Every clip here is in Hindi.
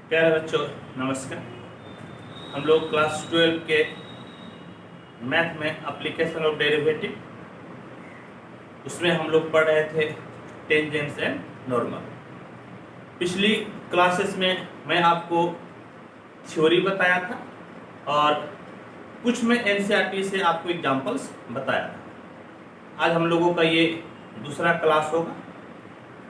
प्यारे बच्चों नमस्कार। हम लोग क्लास 12 के मैथ में एप्लीकेशन ऑफ डेरिवेटिव, उसमें हम लोग पढ़ रहे थे टेंजेंट्स एंड नॉर्मल। पिछली क्लासेस में मैं आपको थ्योरी बताया था और कुछ में एनसीईआरटी से आपको एग्जांपल्स बताया था। आज हम लोगों का ये दूसरा क्लास होगा,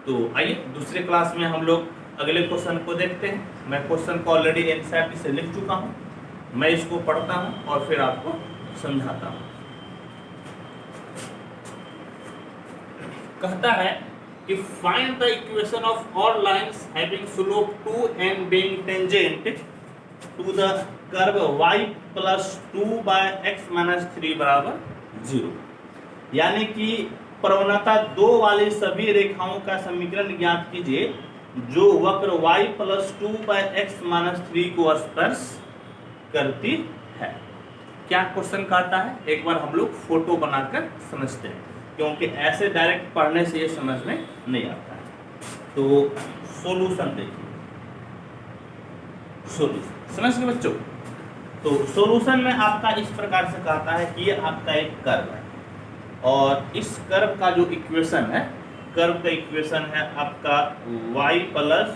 तो आइए दूसरे क्लास में हम लोग अगले क्वेश्चन को देखते हैं। मैं क्वेश्चन को ऑलरेडी एनसीईआरटी से लिख चुका हूं, मैं इसको पढ़ता हूं और फिर आपको समझाता हूं। कहता है कि find the equation of all lines having slope 2 and being tangent to the curve y plus 2 by x minus 3 बराबर 0। यानी कि प्रवणता 2 वाली सभी रेखाओं का समीकरण ज्ञात कीजिए जो वक्र y plus 2 by x minus 3 को स्पर्श करती है। क्या क्वेश्चन कहता है, एक बार हम लोग फोटो बनाकर समझते हैं, क्योंकि ऐसे डायरेक्ट पढ़ने से ये समझ में नहीं आता है। तो सॉल्यूशन देखिए, सॉल्यूशन समझ गए बच्चों। तो सॉल्यूशन में आपका इस प्रकार से कहता है कि ये आपका एक कर्व है और इस कर्व का जो इक्वेशन है, कर्व का इक्वेशन है आपका y plus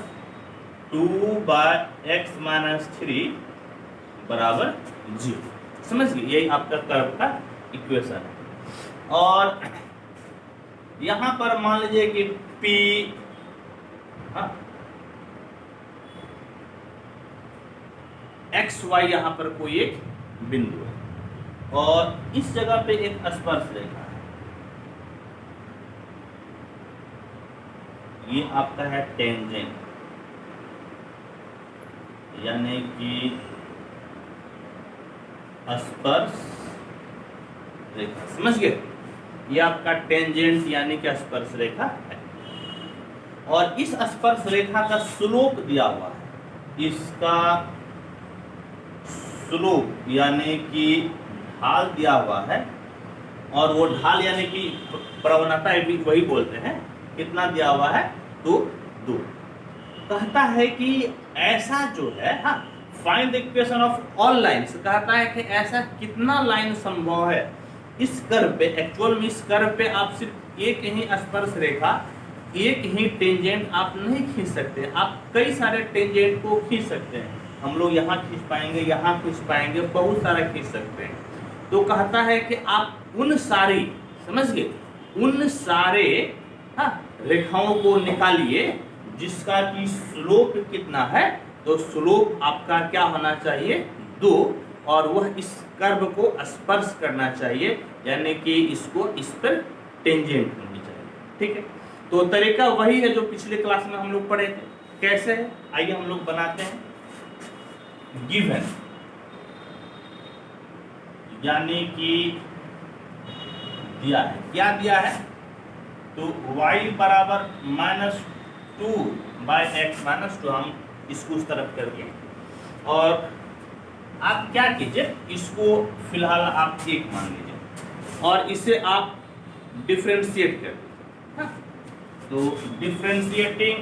2 by x minus 3 बराबर 0। समझ गए, यही आपका कर्व का इक्वेशन है। और यहां पर मान लीजिए कि P एक्स वाई यहां पर कोई एक बिंदु है और इस जगह पे एक स्पर्श रेखा है। ये आपका है टेंजेंट, यानी कि स्पर्श रेखा। समझ गए, ये आपका टेंजेंट यानी कि स्पर्श रेखा है और इस स्पर्श रेखा का स्लोप दिया हुआ है। इसका स्लोप यानी कि ढाल दिया हुआ है और वो ढाल यानी कि प्रवणता भी वही बोलते हैं। कितना दिया हुआ है, 2। कहता है कि ऐसा जो है find the equation of all lines. कहता है कि ऐसा कितना लाइन संभव है इस कर्व पे। एक्चुअल में इस कर्व पे आप सिर्फ एक ही स्पर्श रेखा, एक ही टेंजेंट आप नहीं खींच सकते, आप कई सारे टेंजेंट को खींच सकते हैं। हम लोग यहाँ खींच पाएंगे, यहाँ खींच पाएंगे, बहुत सारा खींच सकते हैं। तो कहता है कि आप उन सारी, समझ गए, उन सारे रेखाओं को निकालिए जिसका कि स्लोप कितना है। तो स्लोप आपका क्या होना चाहिए, 2, और वह इस कर्व को स्पर्श करना चाहिए, यानी कि इसको इस पर टेंजेंट होनी चाहिए। ठीक है, तो तरीका वही है जो पिछले क्लास में हम लोग पढ़े थे। कैसे है, आइए हम लोग बनाते हैं। गिवन यानी कि दिया है, क्या दिया है, तो y बराबर -2 बाय एक्स माइनस 2, हम इसको उस तरफ करके, और आप क्या कीजिए, इसको फिलहाल आप 1 मान लीजिए और इसे आप डिफरेंशिएट कर। तो differentiating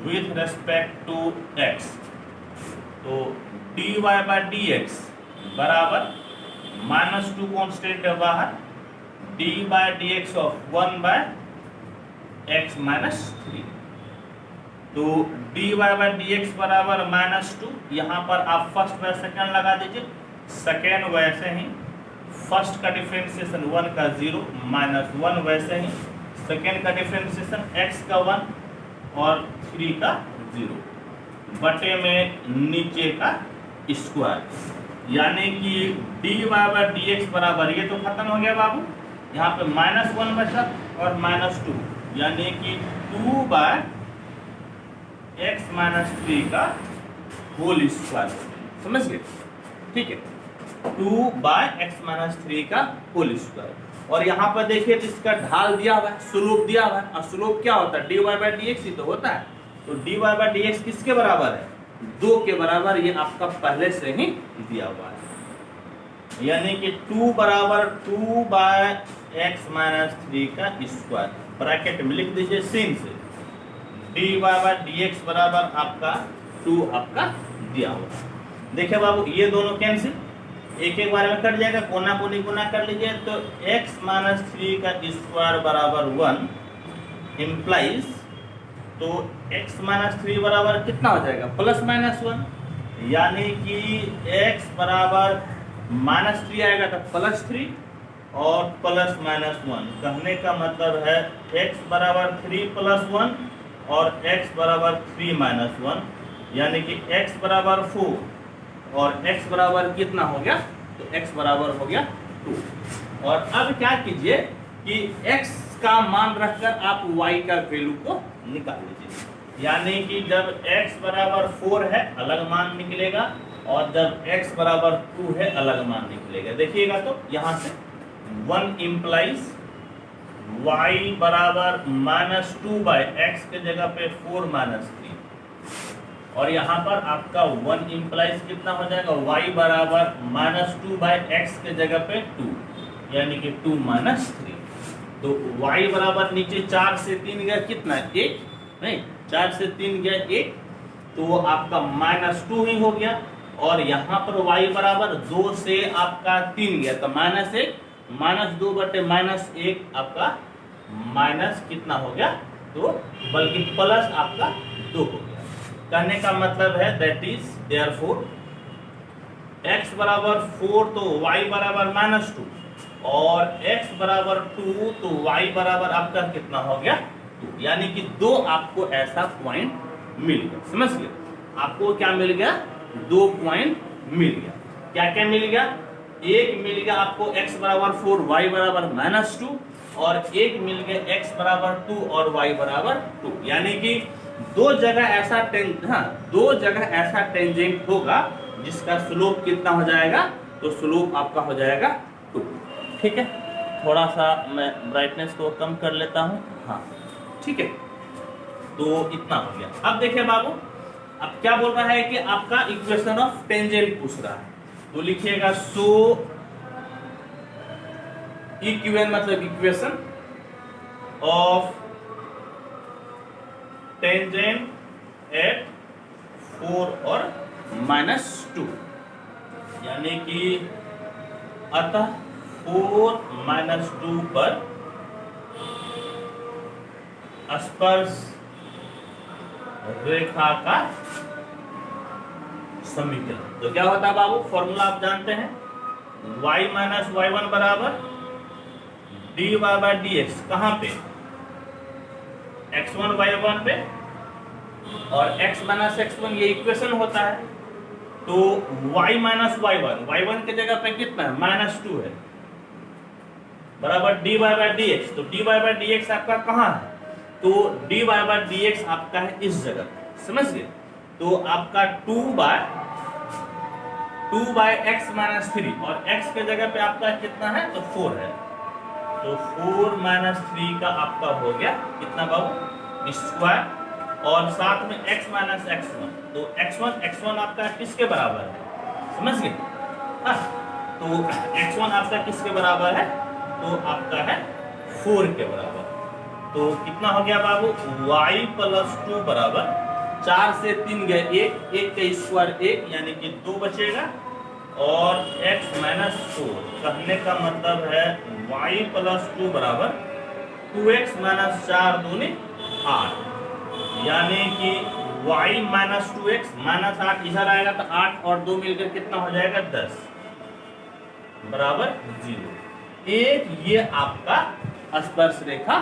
with respect to x, तो dy बाय dx बराबर -2 कॉन्स्टेंट है बाहर, d by dx of 1 by x minus 3। तो dy बाय dx बराबर -2, यहाँ पर आप फर्स्ट बाय सेकेंड लगा दीजिए, सेकेंड वैसे ही, फर्स्ट का डिफरेंशिएशन 1 का 0, -1 वैसे ही, सेकेंड का डिफरेंशिएशन x का 1 और 3 का 0 बटे में नीचे का स्क्वायर, यानी कि dy बाय dx बराबर, ये तो खत्म हो गया बाबू, यहाँ पे -1 बचा और -2, यानी कि 2 बाय एक्स माइनस 3 का होल स्क्वायर। समझ गए, ठीक है, 2 बाय एक्स माइनस 3 का होल स्क्वायर। और यहाँ पर देखिए तो इसका ढाल दिया हुआ है, स्लोप दिया हुआ है, और स्लोप क्या होता है, dy बाय dx ही तो होता है। तो dy बाय dx किसके बराबर है, 2 के बराबर, ये आपका पहले से ही दिया हुआ है, यानी कि 2 बराबर 2 बाय एक्स माइनस 3 का स्क्वायर, ब्रैकेट में लिख दीजिए सिन से, dy बाय dx बराबर आपका 2 आपका दिया हुआ। देखिए बाबू ये दोनों कैंसिल, एक एक बार में कट जाएगा, कोना कोनी गुना कर लीजिए तो x माइनस 3 का स्क्वायर बराबर 1 इम्प्लाइज, तो x माइनस 3 बराबर कितना हो जाएगा प्लस माइनस 1, यानी कि x बराबर माइनस 3 आएगा तो प्लस 3 और प्लस माइनस 1। कहने का मतलब है x बराबर 3 प्लस 1 और x बराबर 3 माइनस 1, यानी कि x बराबर 4 और x बराबर कितना हो गया, तो x बराबर हो गया 2। और अब क्या कीजिए कि x का मान रखकर आप y का वैल्यू को निकाल लीजिए, यानी कि जब x बराबर 4 है अलग मान निकलेगा और जब x बराबर 2 है अलग मान निकलेगा। देखिएगा तो यहाँ से 1 इम्प्लाइज y बराबर माइनस 2 बाय एक्स के जगह पे 4 माइनस 3, और यहाँ पर आपका 1 इम्प्लाइज कितना हो जाएगा y बराबर माइनस 2 बाय एक्स के जगह पे 2, यानी कि 2 माइनस 3। तो y बराबर नीचे 4 से 3 गया कितना 1, नहीं 4 से 3 गया 1, तो आपका माइनस 2 ही हो गया। और यहाँ पर y बराबर 2 से आपका 3 गया तो माइनस 1, माइनस 2 बटे माइनस 1 आपका माइनस कितना हो गया, तो बल्कि प्लस आपका 2 हो गया। कहने का मतलब है दैट इज देयरफॉर x बराबर 4 तो y बराबर माइनस 2 और x बराबर 2 तो y बराबर आपका कितना हो गया 2, यानी कि 2 आपको ऐसा पॉइंट मिल गया। समझ गए, आपको क्या मिल गया 2 पॉइंट मिल गया। क्या क्या मिल गया, एक मिल गया आपको x बराबर 4 y बराबर माइनस 2 और एक मिल गया x बराबर 2 और y बराबर 2, यानी कि दो जगह ऐसा टेंजेंट होगा जिसका स्लोप कितना हो जाएगा, तो स्लोप आपका हो जाएगा 2। ठीक है, थोड़ा सा मैं ब्राइटनेस को कम कर लेता हूँ। हाँ ठीक है, तो इतना हो गया। अब देखिए बाबू, अब क्या बोल रहा है कि आपका इक्वेशन ऑफ टेंजेंट पूछ रहा है, तो लिखिएगा सो इक्वेशन मतलब इक्वेशन ऑफ टेंजेंट एट 4 और माइनस 2, यानी कि अतः 4 माइनस 2 पर स्पर्श रेखा का समीकरण। तो क्या होता है बाबू, फॉर्मूला आप जानते हैं, y माइनस y1 बराबर dy बाय dx, कहाँ पे x1 y1 पे, और x माइनस x1 ये इक्वेशन होता है। तो y माइनस y1 के जगह पे कितना है माइनस 2 है, बराबर dy बाय dx। तो dy बाय dx आपका कहाँ है, तो dy बाय dx आपका है इस जगह, समझ गए। तो आपका 2 बाय x माइनस 3 और x के जगह पे आपका कितना है, तो 4 है, तो 4 माइनस 3 का आपका हो गया कितना बाबू स्क्वायर, और साथ में x माइनस x1, तो x1 आपका किसके बराबर है, समझ गए। हाँ, तो x1 आपका किसके बराबर है, तो आपका है 4 के बराबर। तो कितना हो गया बाबू y प्लस 2 बराबर 4 से 3 गए 1 का स्क्वायर 1, यानी कि 2 बचेगा, और x माइनस 4, कहने का मतलब है y प्लस 2 बराबर 2x माइनस 4 दूनी 8, यानी कि y माइनस 2x माइनस 8 इधर आएगा तो 8 और 2 मिलकर कितना हो जाएगा 10 बराबर 0। एक ये आपका स्पर्श रेखा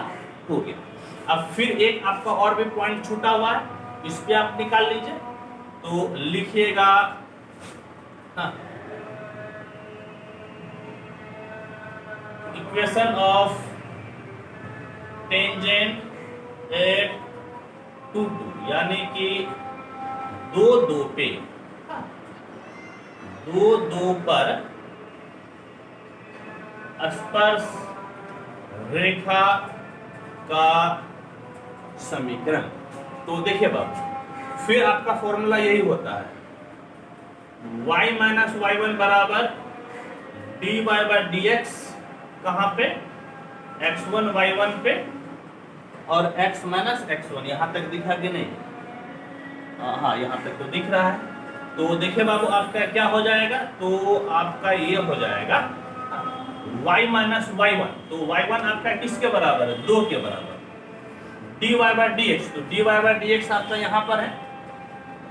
हो गया। अब फिर एक आपका और भी पॉइंट छूटा हुआ है, इस पे आप निकाल लीजिए। तो लिखिएगा इक्वेशन ऑफ टेंजेंट एट 2 यानी कि 2 पे 2 पर स्पर्श रेखा का समीकरण। तो देखिए बाबू, फिर आपका फॉर्मूला यही होता है, y माइनस y1 बराबर dy बाय dx, कहाँ पे x1 y1 पे, और x माइनस x1। यहाँ तक दिखा कि नहीं? हाँ, यहाँ तक तो दिख रहा है। तो देखिए बाबू, आपका क्या हो जाएगा? तो आपका ये हो जाएगा y माइनस y1। तो y1 आपका किसके बराबर है? 2 के बराबर। dy बाय dx, तो dy बाय dx आपका यहाँ पर है,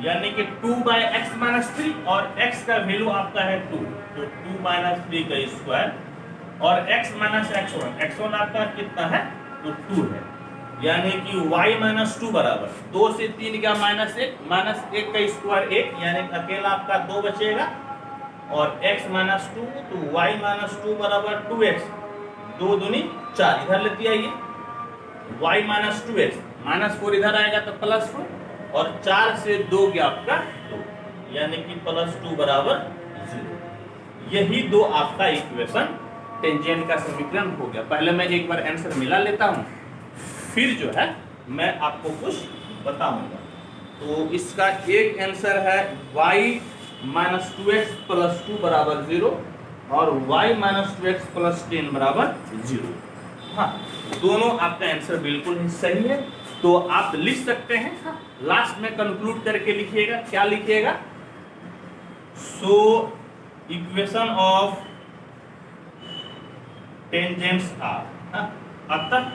यानी कि 2 बाय एक्स माइनस 3, और x का वैल्यू आपका है 2, तो 2 माइनस 3 का स्क्वायर, और x माइनस x1 आपका कितना है? तो 2 है, यानी कि y माइनस 2 बराबर 2 से 3 का माइनस 1 का स्क्वायर 1, यानी अकेला आपका 2 बचेगा, और x माइनस 2, तो y माइनस 2 बराबर 2x, 2 दूनी 4, इधर लेती आइए, y माइनस 2x, माइनस 4 इधर आएगा तो प्लस 4, और 4 से 2 गया आपका 2, यानी कि प्लस 2 बराबर 0। यही दो आपका इक्वेशन टेंजेंट का समीकरण हो गया। पहले मैं एक बार आंसर मिला लेता हूं, फिर जो है मैं आपको कुछ बताऊंगा। तो इसका एक आंसर है y माइनस 2x प्लस 2 बराबर 0, और y माइनस 2x प्लस 10 बराबर 0। हाँ, दोनों आपका आंसर बिल्कुल ही सही है। तो आप लिख सकते हैं। हाँ, लास्ट में कंक्लूड करके लिखिएगा। क्या लिखिएगा? So equation of tangents are, अतः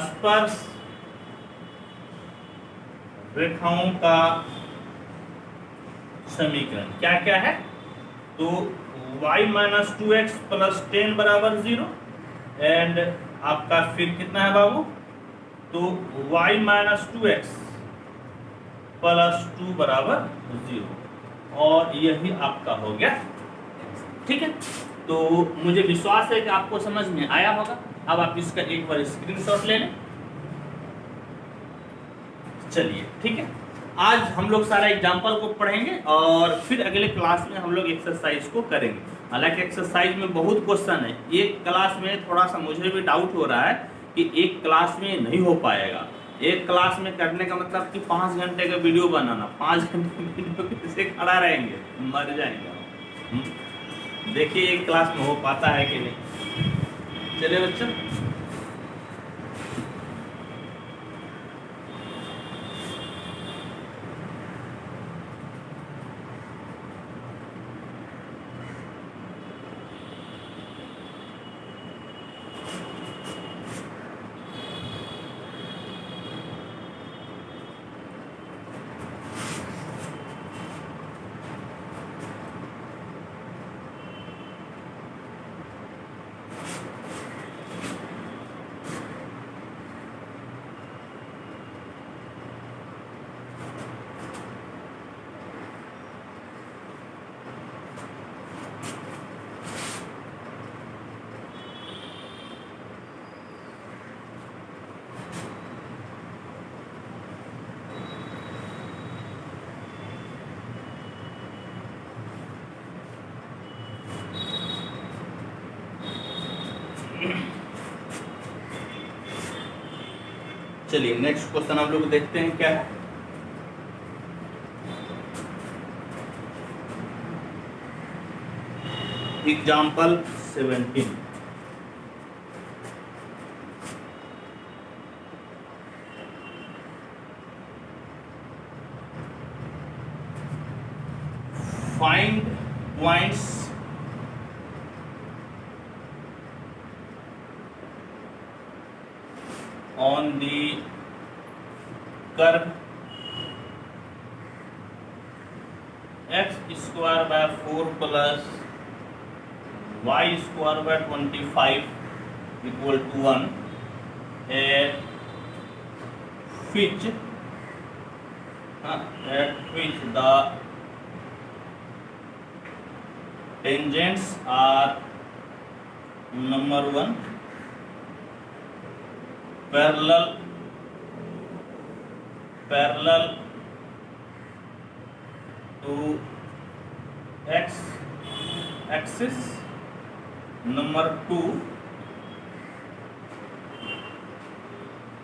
स्पर्श रेखाओं का समीकरण क्या क्या है? तो y माइनस 2x प्लस 10 बराबर 0, एंड आपका फिर कितना है बाबू? तो y माइनस 2x प्लस 2 बराबर 0, और यही आपका हो गया। ठीक है, तो मुझे विश्वास है कि आपको समझ में आया होगा। अब आप इसका एक बार स्क्रीनशॉट ले लें। चलिए, ठीक है, आज हम लोग सारा एग्जाम्पल को पढ़ेंगे, और फिर अगले क्लास में हम लोग एक्सरसाइज को करेंगे। हालांकि एक्सरसाइज में बहुत क्वेश्चन है, एक क्लास में थोड़ा सा मुझे भी डाउट हो रहा है कि एक क्लास में नहीं हो पाएगा। एक क्लास में करने का मतलब कि 5 घंटे का वीडियो बनाना, 5 घंटे वीडियो कैसे खड़ा रहेंगे, मर जाएंगे। देखिए एक क्लास में हो पाता है कि नहीं। चलिए बच्चों, चलिए नेक्स्ट क्वेश्चन हम लोग देखते हैं क्या है। Example 17, find points on the curve x square by 4 plus y square by 25 equal to 1 at which the tangents are number 1 parallel to x axis, number 2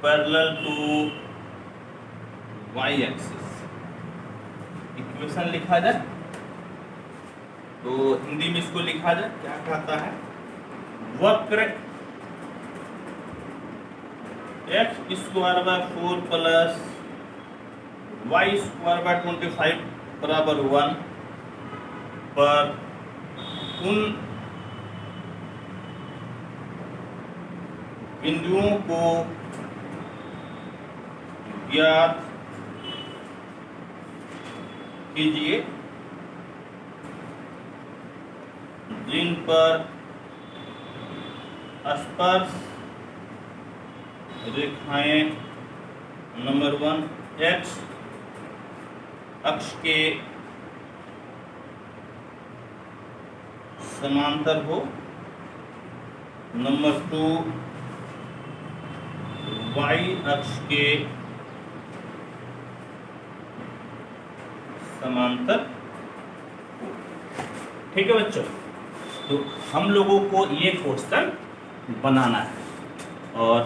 parallel to y axis। Equation लिखा जाए तो हिंदी में इसको लिखा जाए, क्या कहता है? वक्र x square by 4 plus y square by 25 बराबर 1 पर उन बिंदुओं को ज्ञात कीजिए जिन पर स्पर्श रेखाएं नंबर 1 एक्स अक्ष के समांतर हो, नंबर 2 वाई अक्ष के समांतर हो। ठीक है बच्चों, तो हम लोगों को ये क्वेश्चन बनाना है और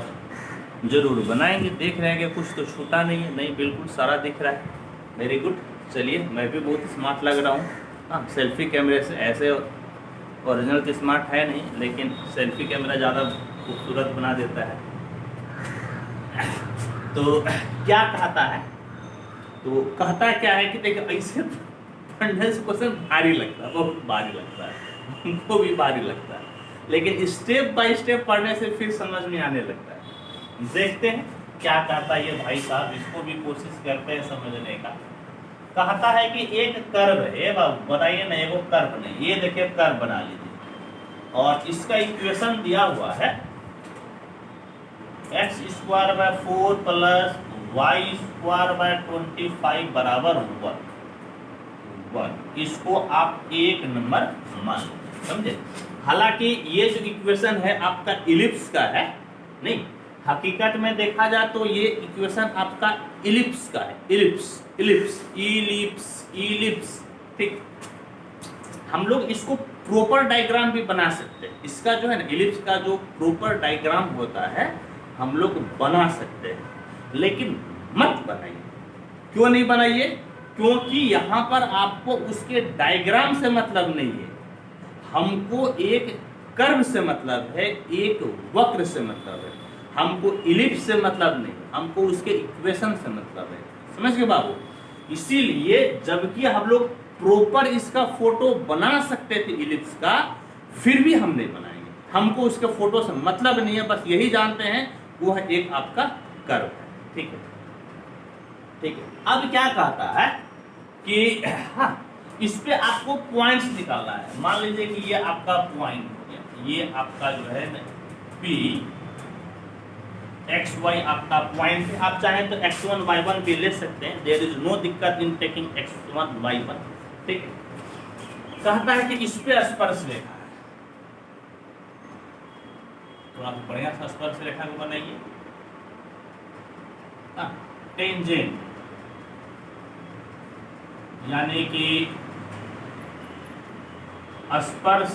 जरूर बनाएंगे। देख रहे हैं कि कुछ तो छूटा नहीं है, नहीं बिल्कुल सारा दिख रहा है। Very good. चलिए, मैं भी बहुत स्मार्ट लग रहा हूँ। हाँ, सेल्फी कैमरे से ऐसे ओरिजिनल तो स्मार्ट है नहीं, लेकिन सेल्फी कैमरा ज़्यादा खूबसूरत बना देता है। तो क्या कहता है, तो कहता क्या है कि देखिए ऐसे पढ़ने से क्वेश्चन भारी लगता है, बहुत भारी लगता है, हमको भी भारी लगता है, लेकिन स्टेप बाय स्टेप पढ़ने से फिर समझ में आने लगता है। देखते हैं क्या कहता है ये भाई साहब, इसको भी कोशिश करते हैं समझने का। कहता है कि एक कर्व है, बताइए ना, एगो कर्व नहीं, ये देखिए कर्व बना लीजिए और इसका इक्वेशन दिया हुआ है x square by 4 plus y square by 25 बराबर 1। इसको आप एक नंबर मान लो, समझे। हालांकि ये जो इक्वेशन है आपका इलिप्स का है, नहीं, हकीकत में देखा जाए तो ये इक्वेशन आपका इलिप्स का है। इलिप्स इलिप्स इलिप्स इलिप्स, ठीक। हम लोग इसको प्रॉपर डायग्राम भी बना सकते हैं। इसका जो है ना, इलिप्स का जो प्रॉपर डायग्राम होता है हम लोग बना सकते हैं, लेकिन मत बनाइए। क्यों नहीं बनाइए? क्योंकि यहाँ पर आपको उसके डायग्राम से मतलब नहीं है, हमको एक कर्व से मतलब है, एक वक्र से मतलब है, हमको इलिप्स से मतलब नहीं, हमको उसके इक्वेशन से मतलब है। समझ गए बाबू? इसीलिए जबकि हम लोग प्रॉपर इसका फोटो बना सकते थे इलिप्स का, फिर भी हम नहीं बनाएंगे। हमको उसके फोटो से मतलब नहीं है, बस यही जानते हैं वो है एक आपका कर्व है। ठीक है, ठीक है। अब क्या कहता है कि हाँ, इस पे आपको पॉइंट्स निकालना है। मान लीजिए कि ये आपका पॉइंट हो गया, ये आपका जो है ना P एक्स वाई आपका पॉइंट है। आप चाहें तो x1 y1 भी ले सकते हैं, देयर इज नो दिक्कत इन टेकिंग x1 y1। ठीक है। कहता है कि इस पे स्पर्श रेखा है, थोड़ा सा बढ़िया सा स्पर्श रेखा को बनाइए। टेंजेंट यानी कि स्पर्श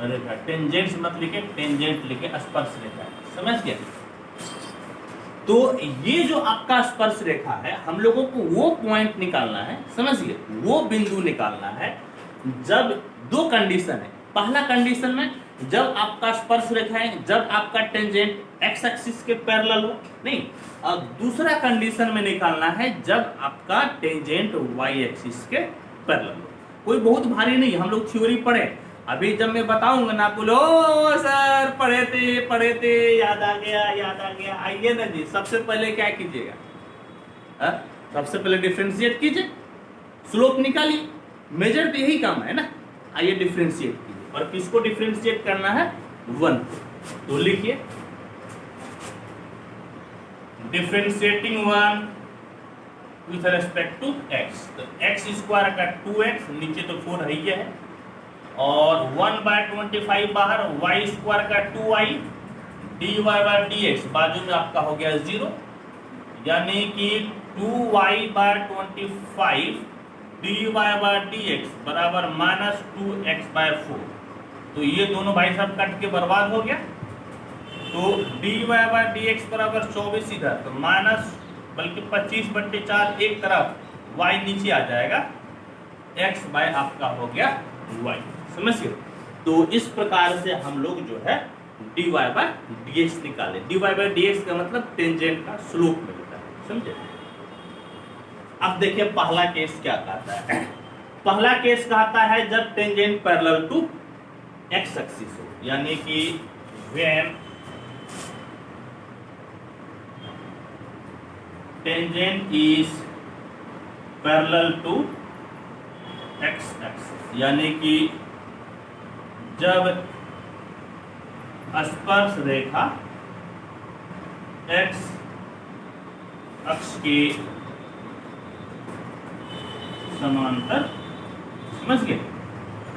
रेखा, टेंजेंट मत लिखे, टेंजेंट लिखे, स्पर्श रेखा। समझ गया? तो ये जो आपका स्पर्श रेखा है, हम लोगों को वो पॉइंट निकालना है, समझिए, वो बिंदु निकालना है जब दो कंडीशन है। पहला कंडीशन में जब आपका स्पर्श रेखा है, जब आपका टेंजेंट एक्स एक्सिस के पैरेलल हो, नहीं। और दूसरा कंडीशन में निकालना है जब आपका टेंजेंट वाई एक्सिस के पैरेलल हो। कोई बहुत भारी नहीं, हम लोग थ्योरी पढ़े, अभी जब मैं बताऊंगा ना बोलो सर पढ़े थे याद आ गया। आइए ना जी, सबसे पहले क्या कीजिएगा, सबसे पहले डिफरेंशिएट कीजिए, स्लोप निकालिए। मेजर तो यही काम है ना। आइए डिफरेंशिएट कीजिए, और किसको डिफरेंशिएट करना है? 1। तो लिखिए differentiating 1 with respect to x। तो x स्क्वायर का 2x, नीचे तो 4 है, और 1/25 बाहर, y स्क्वायर का 2y, dy/dx बाजू में आपका हो गया 0, यानी कि 2y/25 dy/dx बराबर -2x/4। तो ये दोनों भाई साहब कट के बर्बाद हो गया। तो dy/dx बराबर 24 इधर, तो माइनस बल्कि 25/4 एक तरफ, y नीचे आ जाएगा, x बाय आपका हो गया y। समझिए? तो इस प्रकार से हम लोग जो है dy बाय dx निकाले। dy बाय dx का मतलब टेंजेंट का स्लोप मिलता है, समझे। अब देखिए पहला केस क्या कहता है। पहला केस कहता है जब tangent parallel to x axis हो, यानी कि when tangent is parallel to x axis, यानी कि जब स्पर्श रेखा एक्स अक्ष के समांतर, समझ गए,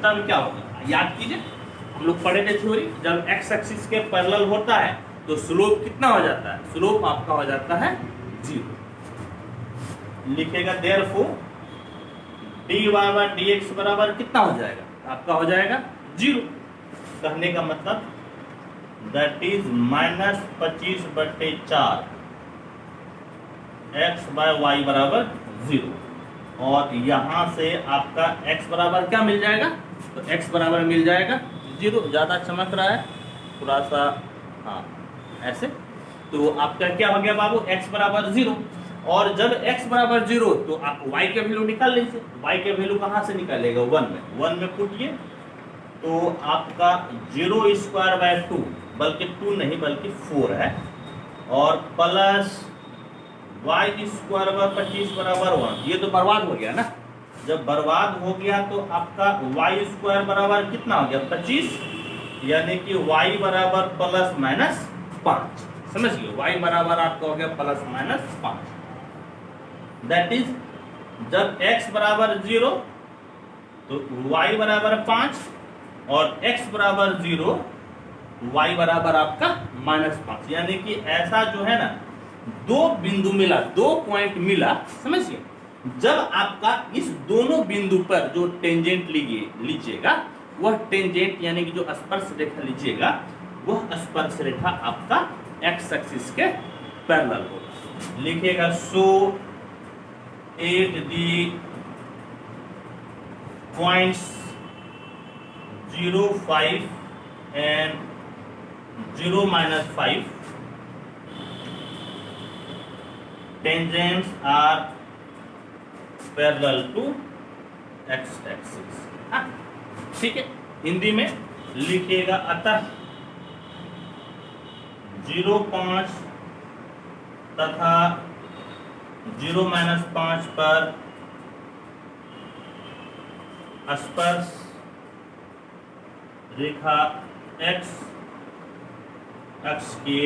तब क्या होगा याद कीजिए, हम लोग पढ़े थे थ्योरी, जब एक्स एक्सिस के पैरेलल होता है तो स्लोप कितना हो जाता है, स्लोप आपका हो जाता है 0। लिखेगा देयरफॉर dy बाय dx बराबर कितना हो जाएगा, आपका हो जाएगा 0। कहने का मतलब that is -25/4 x by y बराबर 0। और यहां से आपका x बराबर क्या मिल जाएगा, तो x बराबर मिल जाएगा 0। ज़्यादा चमक रहा है थोड़ा सा, हाँ ऐसे, तो आपका क्या हो गया बाबू, x बराबर 0। और जब x बराबर 0 तो आप y के वैल्यू निकाल लीजिए। y के वैल्यू कहाँ से निकालेगा, 1 में पुटिए, तो आपका 0² 2, बल्कि 2 नहीं बल्कि 4 है, और प्लस y² 25 बराबर 1। ये तो बर्बाद हो गया ना, जब बर्बाद हो गया तो आपका y² बराबर कितना हो गया 25, यानी कि y बराबर ±5, समझ गए, y बराबर आपका हो गया ±5। दैट इज जब x बराबर 0 तो y बराबर 5, और x बराबर 0 y बराबर आपका -5, यानी कि ऐसा जो है ना, दो बिंदु मिला, 2 पॉइंट मिला, समझिए। जब आपका इस दोनों बिंदु पर जो टेंजेंट लीजिएगा, वह टेंजेंट यानी कि जो स्पर्श रेखा लीजिएगा, वह स्पर्श रेखा आपका एक्स एक्सिस के पैरेलल होगा। लिखिएगा सो at the points 0, 5 and 0, -5 tangents are parallel to x axis। ठीक है, हिंदी में लिखिएगा अतः 0.5 तथा 0-5 पर स्पर्श रेखा x अक्ष के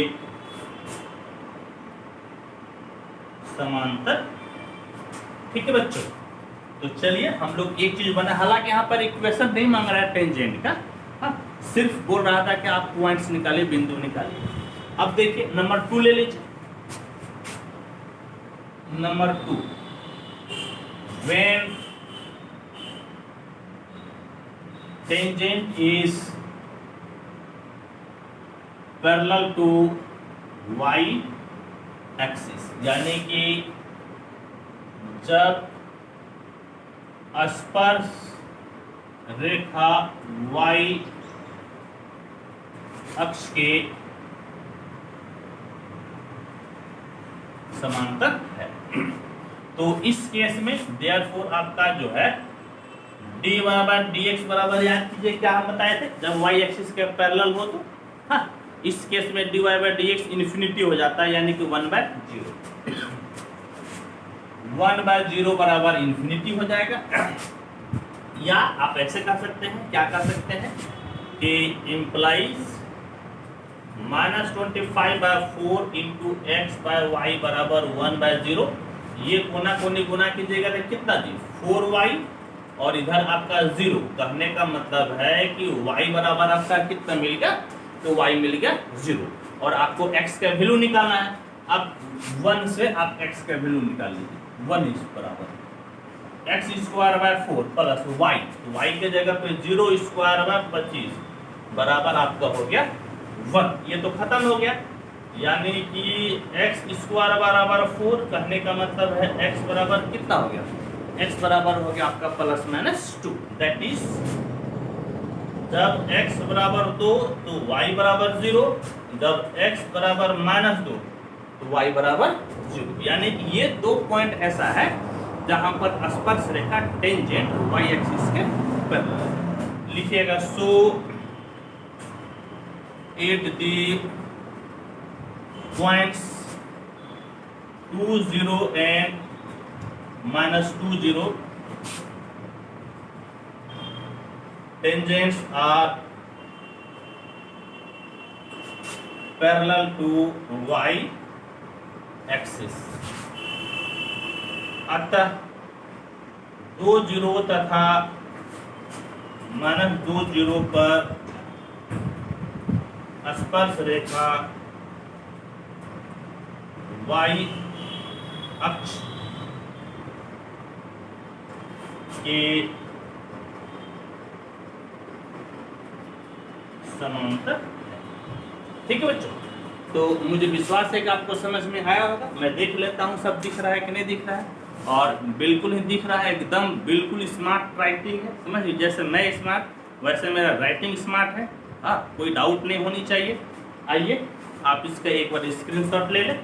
समांतर। ठीक है बच्चों, तो चलिए हम लोग एक चीज बना, हालांकि यहाँ पर इक्वेशन नहीं मांग रहा है टेंजेंट का, हाँ सिर्फ बोल रहा था कि आप पॉइंट्स निकालिए, बिंदु निकालिए। अब देखिए नंबर 2 ले लीजिए। Number 2, when tangent is parallel to y axis, यानी कि जब स्पर्श रेखा y अक्ष के समांतर है, तो इस केस में देयरफॉर आपका जो है dy बाय dx बराबर, याद कीजिए क्या हम बताए थे, जब y एक्सिस के पैरेलल हो तो, हाँ इस केस में dy बाय dx इन्फिनिटी हो जाता है, यानी कि 1/0। 1/0 बराबर इन्फिनिटी हो जाएगा। या आप ऐसे कह सकते हैं, क्या कह सकते हैं कि implies -25/4 into x by y बराबर 1/0। ये कोना कोनी गुना कीजिएगा तो कितना जी 4y, और इधर आपका 0। कहने का मतलब है कि y बराबर आपका कितना मिल गया, तो y मिल गया 0, और आपको x का वैल्यू निकालना है। अब 1 से आप x का वैल्यू निकाल लीजिए, 1 इज बराबर x² 4 प्लस y, तो y के जगह पे 0² 25 बराबर आपका हो गया 1। ये तो खत्म हो गया, यानी कि x² बराबर 4, कहने का मतलब है x बराबर कितना हो गया, x बराबर हो गया आपका ±2, दैट इज जब x बराबर 2 तो y बराबर 0, जब x बराबर -2 तो y बराबर 0। यानी कि ये 2 पॉइंट ऐसा है जहां पर स्पर्श रेखा टेंजेंट y एक्सिस के पैरेलल है। लिखिएगा सो at the points 2, 0 and -2, 0 tangents are parallel to y axis। अतः 2, 0 तथा -2, 0 पर स्पर्श रेखा y अक्ष के समांतर। ठीक है बच्चों, तो मुझे विश्वास है कि आपको समझ में आया होगा। मैं देख लेता हूँ सब दिख रहा है कि नहीं दिख रहा है, और बिल्कुल ही दिख रहा है, एकदम बिल्कुल स्मार्ट राइटिंग है। समझिए, जैसे मैं स्मार्ट वैसे मेरा राइटिंग स्मार्ट है। हाँ, कोई डाउट नहीं होनी चाहिए। आइए आप इसका एक बार स्क्रीनशॉट ले लें।